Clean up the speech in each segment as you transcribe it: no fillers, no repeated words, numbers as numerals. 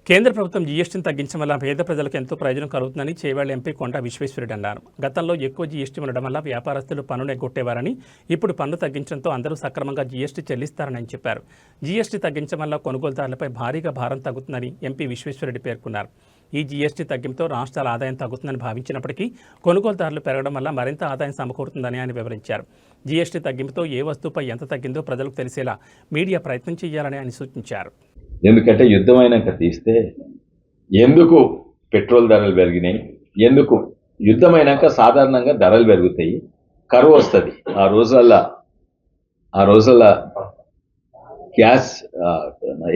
కేంద్ర ప్రభుత్వం జీఎస్టీని తగ్గించడం వల్ల పేద ప్రజలకు ఎంతో ప్రయోజనం కలుగుతుందని చేవేళ్ల ఎంపీ కొండ విశ్వేశ్వరుడు అన్నారు. గతంలో ఎక్కువ జీఎస్టీ ఉండడం వల్ల వ్యాపారస్తులు పన్నులు ఎగ్గొట్టేవారని, ఇప్పుడు పన్ను తగ్గించడంతో అందరూ సక్రమంగా జీఎస్టీ చెల్లిస్తారని చెప్పారు. జీఎస్టీ తగ్గించడం వల్ల కొనుగోలుదారులపై భారీగా భారం తగ్గుతుందని ఎంపీ విశ్వేశ్వరుడు పేర్కొన్నారు. ఈ జీఎస్టీ తగ్గింపుతో రాష్ట్రాల ఆదాయం తగ్గుతుందని భావించినప్పటికీ కొనుగోలుదారులు పెరగడం వల్ల మరింత ఆదాయం సమకూరుతుందని ఆయన వివరించారు. జీఎస్టీ తగ్గింపుతో ఏ వస్తువుపై ఎంత తగ్గిందో ప్రజలకు తెలిసేలా మీడియా ప్రయత్నం చేయాలని ఆయన సూచించారు. ఎందుకంటే యుద్ధమైనాక తీస్తే ఎందుకు పెట్రోల్ ధరలు పెరిగినాయి, ఎందుకు యుద్ధమైనాక సాధారణంగా ధరలు పెరుగుతాయి, కరువు వస్తుంది. ఆ రోజుల్లో గ్యాస్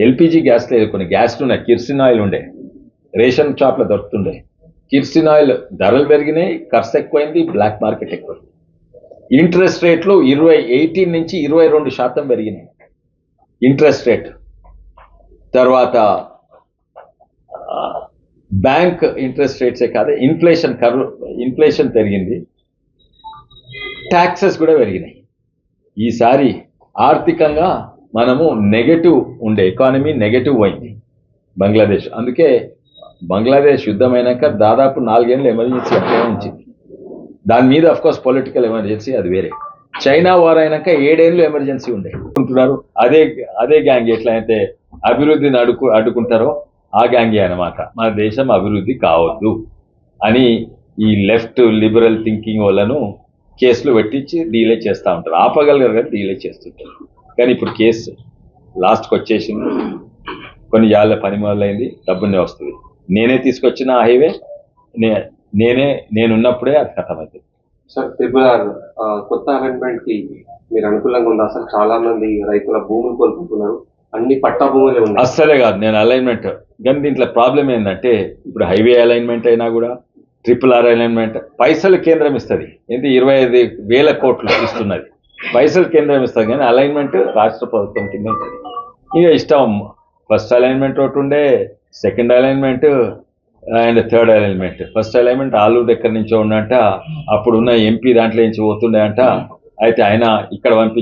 ఎల్పిజి గ్యాస్ లేదు, కొన్ని గ్యాస్లు ఉన్నాయి, కిర్సిన్ ఆయిల్ ఉండే, రేషన్ షాప్లో దొరుకుతుండే. కిర్సిన్ ఆయిల్ ధరలు పెరిగినాయి, ఖర్చు ఎక్కువైంది, బ్లాక్ మార్కెట్ ఎక్కువైంది. ఇంట్రెస్ట్ రేట్లు 18 నుంచి 22% పెరిగినాయి ఇంట్రెస్ట్ రేట్. తర్వాత బ్యాంక్ ఇంట్రెస్ట్ రేట్సే కాదు, ఇన్ఫ్లేషన్ పెరిగింది, ట్యాక్సెస్ కూడా పెరిగినాయి. ఈసారి ఆర్థికంగా మనము నెగటివ్ ఉండే ఎకానమీ నెగటివ్ అయింది బంగ్లాదేశ్. అందుకే బంగ్లాదేశ్ యుద్ధమైనాక దాదాపు 4 ఏళ్ళు ఎమర్జెన్సీ అట్లే ఉంచింది. దాని మీద అఫ్కోర్స్ పొలిటికల్ ఎమర్జెన్సీ అది వేరే. చైనా వార్ అయినాక 7 ఏళ్ళు ఎమర్జెన్సీ ఉండే ఉంటున్నారు. అదే గ్యాంగ్ ఎట్లా అయితే అభివృద్ధిని అడ్డుకుంటారో ఆ గ్యాంగే అనమాట. మన దేశం అభివృద్ధి కావద్దు అని ఈ లెఫ్ట్ లిబరల్ థింకింగ్ వాళ్ళను కేసులు పెట్టించి డీలే చేస్తూ ఉంటారు. ఆపగలగారు కానీ డీలే చేస్తుంటారు. కానీ ఇప్పుడు కేసు లాస్ట్కి వచ్చేసింది, కొన్ని ఏళ్ళ పని మొదలైంది, డబ్బునే వస్తుంది. నేనే తీసుకొచ్చిన ఆ హైవే నేనున్నప్పుడే అది ఖతమవుతుంది. సార్, RRR కొత్త అమెండ్మెంట్ కి మీరు అనుకూలంగా ఉందా? అసలు చాలా మంది రైతుల భూములు కోల్పోతున్నారు, అన్ని పట్టా భూములే ఉన్నాయి. అస్సలే కాదు, నేను అలైన్మెంట్ కానీ దీంట్లో ప్రాబ్లం ఏంటంటే ఇప్పుడు హైవే అలైన్మెంట్ అయినా కూడా RRR అలైన్మెంట్ పైసలు కేంద్రం ఇస్తుంది. ఏంటి 25,000 కోట్లు ఇస్తున్నది, పైసలు కేంద్రం ఇస్తుంది కానీ అలైన్మెంట్ రాష్ట్ర ప్రభుత్వం కింద ఉంటుంది. ఇక ఇష్టం, ఫస్ట్ అలైన్మెంట్ ఒకటి ఉండే, second alignment and third alignment. First alignment Aluru దగ్గర నుంచో ఉండంట, అప్పుడున్న ఎంపీ దాంట్లో నుంచి పోతుండే అంట. అయితే ఆయన ఇక్కడ పంపి